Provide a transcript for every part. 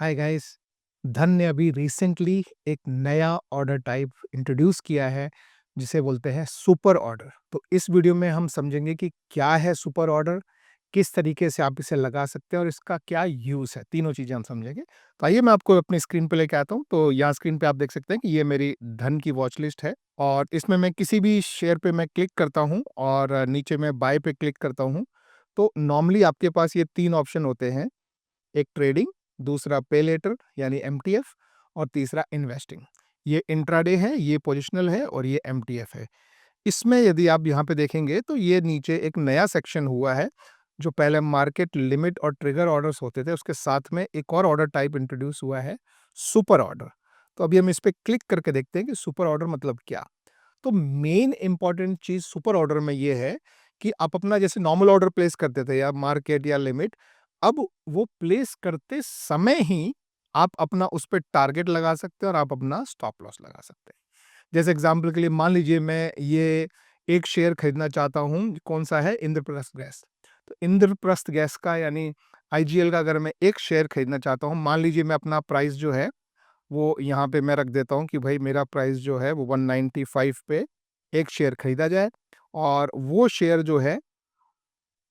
Hi guys. धन ने अभी रिसेंटली एक नया ऑर्डर टाइप इंट्रोड्यूस किया है जिसे बोलते हैं सुपर ऑर्डर। तो इस वीडियो में हम समझेंगे कि क्या है सुपर ऑर्डर, किस तरीके से आप इसे लगा सकते हैं और इसका क्या यूज़ है। तीनों चीज़ें हम समझेंगे। तो आइए मैं आपको अपनी स्क्रीन पे लेके आता हूँ। तो यहाँ स्क्रीन पे आप देख सकते हैं कि ये मेरी धन की वॉच लिस्ट है और इसमें मैं किसी भी शेयर पे मैं क्लिक करता हूँ और नीचे मैं बाय पे क्लिक करता हूँ। तो नॉर्मली आपके पास ये 3 ऑप्शन होते हैं। एक ट्रेडिंग, दूसरा पे लेटर यानी एमटीएफ और तीसरा इन्वेस्टिंग। ये इंट्राडे है, ये पोजिशनल है और ये एमटीएफ है। इसमें यदि आप यहाँ पे देखेंगे तो ये नीचे एक नया सेक्शन हुआ है। जो पहले मार्केट लिमिट और ट्रिगर ऑर्डर्स होते थे उसके साथ में एक और ऑर्डर टाइप इंट्रोड्यूस हुआ है, सुपर ऑर्डर। तो अभी हम इस पे क्लिक करके देखते हैं कि सुपर ऑर्डर मतलब क्या। तो मेन इंपॉर्टेंट चीज सुपर ऑर्डर में ये है कि आप अपना जैसे नॉर्मल ऑर्डर प्लेस करते थे या मार्केट या लिमिट, अब वो प्लेस करते समय ही आप अपना उस पर टारगेट लगा सकते हैं और आप अपना स्टॉप लॉस लगा सकते हैं। जैसे एग्जांपल के लिए मान लीजिए मैं ये एक शेयर खरीदना चाहता हूँ, कौन सा है, इंद्रप्रस्थ गैस। तो इंद्रप्रस्थ गैस का यानी आईजीएल का अगर मैं एक शेयर खरीदना चाहता हूँ, मान लीजिए मैं अपना प्राइस जो है वो यहाँ पे मैं रख देता हूँ कि भाई मेरा प्राइस जो है वो 195 पे एक शेयर खरीदा जाए और वो शेयर जो है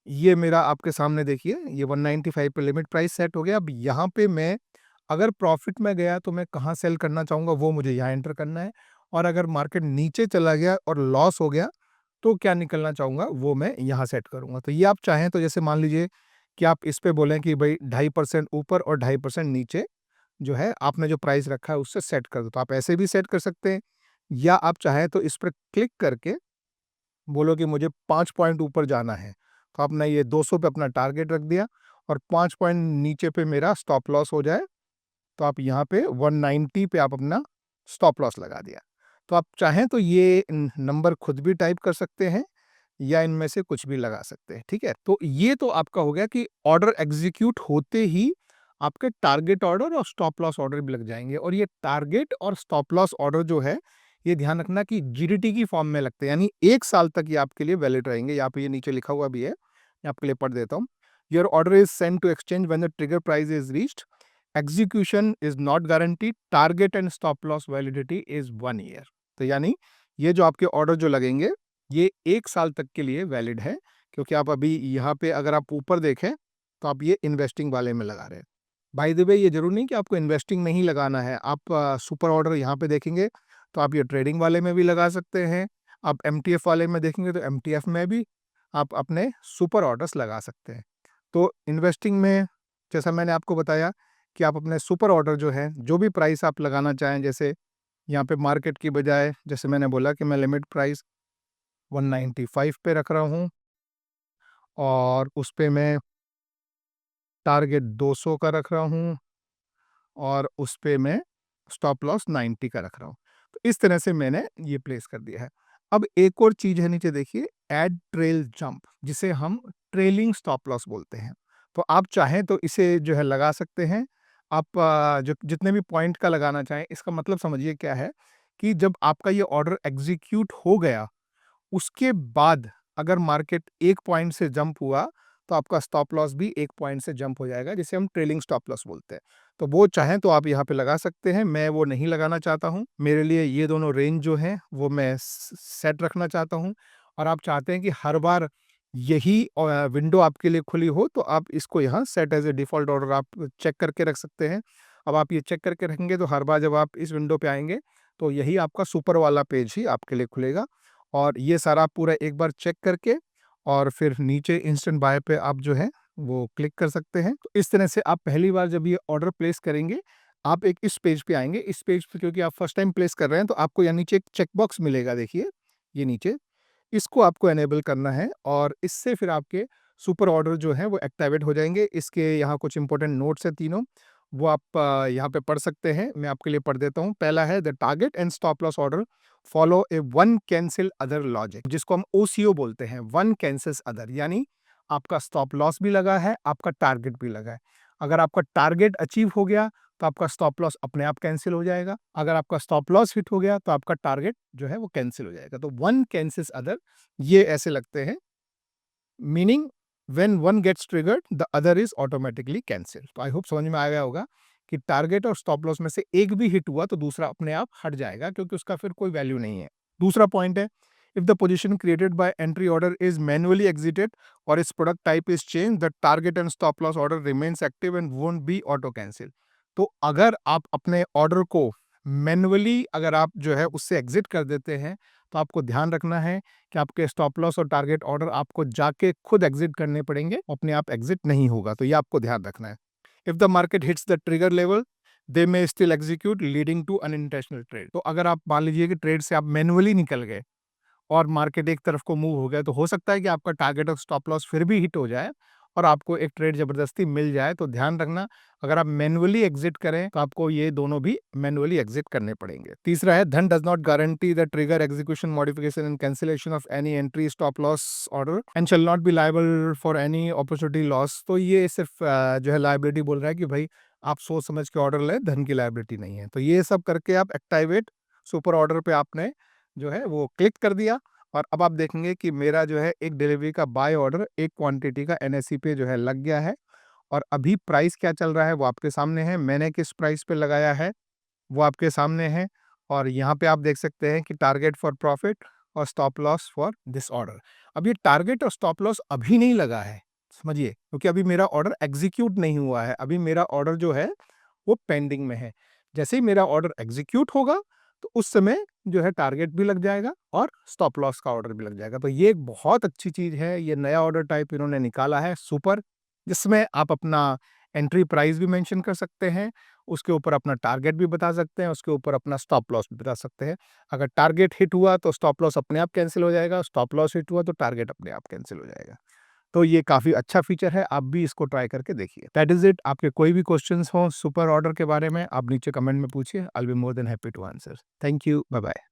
ये मेरा आपके सामने देखिए ये 195 पे लिमिट प्राइस सेट हो गया। अब यहाँ पे मैं अगर प्रॉफिट में गया तो मैं कहाँ सेल करना चाहूँगा वो मुझे यहाँ एंटर करना है और अगर मार्केट नीचे चला गया और लॉस हो गया तो क्या निकलना चाहूँगा वो मैं यहाँ सेट करूँगा। तो ये आप चाहें तो जैसे मान लीजिए कि आप इस पे बोलें कि भाई 2.5% ऊपर और 2.5% नीचे जो है आपने जो प्राइस रखा है उससे सेट कर दो। तो आप ऐसे भी सेट कर सकते हैं या आप चाहें तो इस पर क्लिक करके बोलो कि मुझे 5 पॉइंट ऊपर जाना है। तो आपने ये 200 पे अपना टारगेट रख दिया और 5 पॉइंट नीचे पे मेरा स्टॉप लॉस हो जाए तो आप यहाँ पे 190 पे आप अपना स्टॉप लॉस लगा दिया। तो आप चाहें तो ये नंबर खुद भी टाइप कर सकते हैं या इनमें से कुछ भी लगा सकते हैं, ठीक है? तो ये तो आपका हो गया कि ऑर्डर एग्जीक्यूट होते ही आपके टारगेट ऑर्डर और स्टॉप लॉस ऑर्डर भी लग जाएँगे और ये टारगेट और स्टॉप लॉस ऑर्डर जो है, ये ध्यान रखना कि जीडीटी की फॉर्म में लगते हैं, यानी 1 साल तक ये आपके लिए वैलिड रहेंगे। यहाँ पे ये नीचे लिखा हुआ भी है, मैं आपके लिए पढ़ देता हूँ। Your order is sent to exchange when the trigger price is reached, execution is not guaranteed, target and stop loss validity is 1 year. तो यानी ये जो आपके ऑर्डर जो लगेंगे ये 1 साल तक के लिए वैलिड है, क्योंकि आप अभी यहाँ पे अगर आप ऊपर देखें, तो आप ये इन्वेस्टिंग वाले में लगा रहे हैं। बाय द वे ये ज़रूरी नहीं कि आपको इन्वेस्टिंग में ही लगाना है, आप सुपर ऑर्डर यहाँ पे देखेंगे, तो आप ये ट्रेडिंग वाले में भी लगा सकते हैं। आप एमटीएफ वाले में देखेंगे तो एमटीएफ में भी आप अपने सुपर ऑर्डर्स लगा सकते हैं। तो इन्वेस्टिंग में जैसा मैंने आपको बताया कि आप अपने सुपर ऑर्डर जो है, जो भी प्राइस आप लगाना चाहें, जैसे यहाँ पे मार्केट की बजाय जैसे मैंने बोला कि मैं लिमिट प्राइस 195 पे रख रहा हूँ और उस पे मैं टारगेट 200 का रख रहा हूँ और उस पे मैं स्टॉप लॉस 90 का रख रहा हूँ। तो इस तरह से मैंने ये प्लेस कर दिया है। अब एक और चीज़ है नीचे देखिए, ऐड ट्रेल जंप, जिसे हम ट्रेलिंग स्टॉप लॉस बोलते हैं। तो आप चाहें तो इसे जो है लगा सकते हैं। आप जो जितने भी पॉइंट का लगाना चाहें, इसका मतलब समझिए क्या है कि जब आपका ये ऑर्डर एग्ज़ीक्यूट हो गया उसके बाद अगर मार्केट 1 पॉइंट से जंप हुआ, तो आपका स्टॉप लॉस भी 1 पॉइंट से जंप हो जाएगा, जिसे हम ट्रेलिंग स्टॉप लॉस बोलते हैं। तो वो चाहें तो आप यहाँ पे लगा सकते हैं, मैं वो नहीं लगाना चाहता हूँ। मेरे लिए ये दोनों रेंज जो हैं, वो मैं स सेट रखना चाहता हूँ और आप चाहते हैं कि हर बार यही विंडो आपके लिए खुली हो, तो आप इसको यहाँ set as a default order आप चेक करके रख सकते हैं। अब आप ये चेक करके रखेंगे, तो हर बार जब आप इस विंडो पे आएँगे, तो यही आपका सुपर वाला पेज ही आपके लिए खुलेगा। और ये सारा पूरा एक बार चेक करके और फिर नीचे इंस्टेंट बाय पे आप जो है वो क्लिक कर सकते हैं। तो इस तरह से आप पहली बार जब ये ऑर्डर प्लेस करेंगे, आप एक इस पेज पे आएँगे। इस पेज पे क्योंकि आप फर्स्ट टाइम प्लेस कर रहे हैं, तो आपको यहाँ नीचे एक चेक बॉक्स मिलेगा, देखिए ये नीचे। इसको आपको इनेबल करना है और इससे फिर आपके सुपर ऑर्डर जो हैं वो एक्टिवेट हो जाएँगे। इसके यहाँ कुछ इंपॉर्टेंट नोट्स हैं तीनों, वो आप यहाँ पे पढ़ सकते हैं। मैं आपके लिए पढ़ देता हूँ। पहला है the target and stop loss order follow A one cancel other logic, जिसको हम ओसीओ बोलते हैं, वन कैंसिल्स अदर, यानी आपका स्टॉप लॉस भी लगा है, आपका टारगेट भी लगा है। अगर आपका टारगेट अचीव हो गया तो आपका स्टॉप लॉस अपने आप कैंसिल हो जाएगा। अगर आपका स्टॉप लॉस हिट हो गया तो आपका टारगेट जो है वो कैंसिल हो जाएगा। तो वन कैंसिल्स अदर ये ऐसे लगते हैं, meaning when one gets triggered the other is automatically cancelled. तो आई होप समझ में आ गया होगा कि टारगेट और स्टॉप लॉस में से एक भी हिट हुआ तो दूसरा अपने आप हट जाएगा, क्योंकि उसका फिर कोई वैल्यू नहीं है। दूसरा पॉइंट है, if the position created by entry order is manually exerted और इस product type is change, the target and stop loss order remains active and won't be auto cancel. तो अगर आप अपने ऑर्डर को मैन्युअली अगर आप जो है उससे एग्जिट कर देते हैं, तो आपको ध्यान रखना है कि आपके स्टॉप लॉस और टारगेट ऑर्डर आपको जाके खुद एग्जिट करने पड़ेंगे, अपने आप एग्जिट नहीं होगा। तो ये आपको ध्यान रखना है। If the market hits the trigger level, they may still execute leading to unintentional trade. तो अगर आप मान लीजिए कि ट्रेड से आप मैन्युअली निकल गए और मार्केट एक तरफ को मूव हो गया, तो हो सकता है कि आपका टारगेट और स्टॉप लॉस फिर भी हिट हो जाए और आपको एक ट्रेड जबरदस्ती मिल जाए। तो ध्यान रखना, अगर आप मैन्युअली एग्जिट करें तो आपको ये दोनों भी मैन्युअली एग्जिट करने पड़ेंगे। तीसरा है, धन does not guarantee the trigger execution modification and cancellation of any entry stop loss order and shall not be liable for any opportunity loss. तो ये सिर्फ जो है लायबिलिटी बोल रहा है कि भाई आप सोच समझ के ऑर्डर लें, धन की लायबिलिटी नहीं है। तो ये सब करके आप एक्टिवेट सुपर ऑर्डर पे आपने जो है वो क्लिक कर दिया और अब आप देखेंगे कि मेरा जो है एक डिलीवरी का बाय ऑर्डर एक क्वांटिटी का एनएससी पे जो है लग गया है। और अभी प्राइस क्या चल रहा है वो आपके सामने है, मैंने किस प्राइस पे लगाया है वो आपके सामने है। और यहाँ पे आप देख सकते हैं कि टारगेट फॉर प्रॉफिट और stop loss for this order. अब ये टारगेट और स्टॉप लॉस अभी नहीं लगा है, समझिए, क्योंकि अभी मेरा ऑर्डर एग्जीक्यूट नहीं हुआ है, अभी मेरा ऑर्डर जो है वो पेंडिंग में है। जैसे ही मेरा ऑर्डर एग्जीक्यूट होगा तो उस समय जो है टारगेट भी लग जाएगा और स्टॉप लॉस का ऑर्डर भी लग जाएगा। तो ये एक बहुत अच्छी चीज है, ये नया ऑर्डर टाइप इन्होंने निकाला है सुपर, जिसमें आप अपना एंट्री प्राइस भी मेंशन कर सकते हैं, उसके ऊपर अपना टारगेट भी बता सकते हैं, उसके ऊपर अपना स्टॉप लॉस भी बता सकते हैं। अगर टारगेट हिट हुआ तो स्टॉप लॉस अपने आप कैंसिल हो जाएगा, स्टॉप लॉस हिट हुआ तो टारगेट अपने आप कैंसिल हो जाएगा। तो ये काफ़ी अच्छा फीचर है, आप भी इसको ट्राई करके देखिए। That is it. आपके कोई भी क्वेश्चंस हों सुपर ऑर्डर के बारे में, आप नीचे कमेंट में पूछिए, I will be more than happy to answer. Thank you, bye bye.